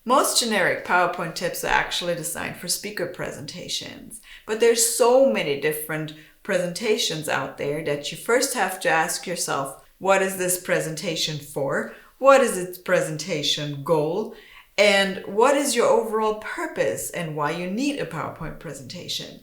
Most generic PowerPoint tips are actually designed for speaker presentations, but there's so many different presentations out there that you first have to ask yourself, what is this presentation for? What is its presentation goal? And what is your overall purpose and why you need a PowerPoint presentation?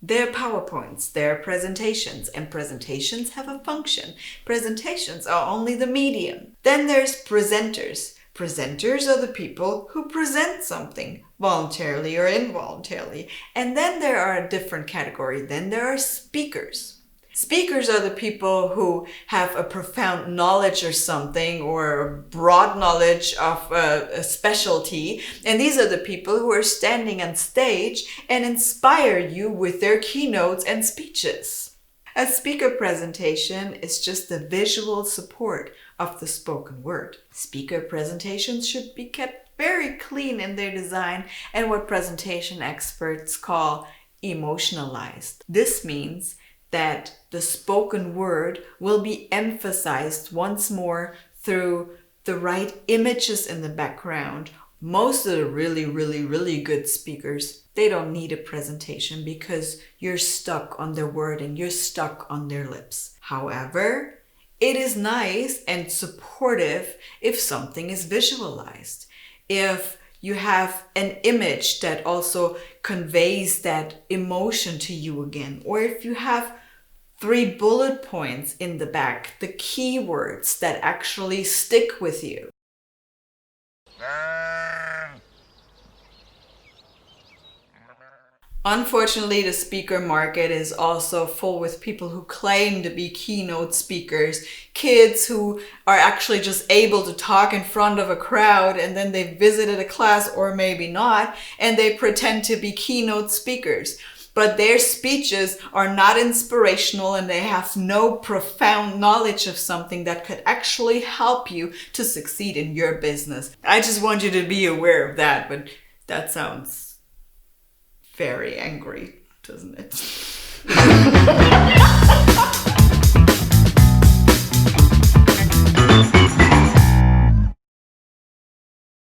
They're PowerPoints, they're presentations, and presentations have a function. Presentations are only the medium. Then there's presenters. Presenters are the people who present something, voluntarily or involuntarily. And then there are a different category. Then there are speakers. Speakers are the people who have a profound knowledge or something, or a broad knowledge of a specialty. And these are the people who are standing on stage and inspire you with their keynotes and speeches. A speaker presentation is just the visual support of the spoken word. Speaker presentations should be kept very clean in their design and what presentation experts call emotionalized. This means that the spoken word will be emphasized once more through the right images in the background. Most of the really good speakers, they don't need a presentation because you're stuck on their wording, you're stuck on their lips. However, it is nice and supportive if something is visualized. If you have an image that also conveys that emotion to you again, or if you have 3 bullet points in the back, the keywords that actually stick with you. Unfortunately, the speaker market is also full with people who claim to be keynote speakers, kids who are actually just able to talk in front of a crowd and then they visited a class or maybe not, and they pretend to be keynote speakers. But their speeches are not inspirational and they have no profound knowledge of something that could actually help you to succeed in your business. I just want you to be aware of that, but that sounds very angry, doesn't it?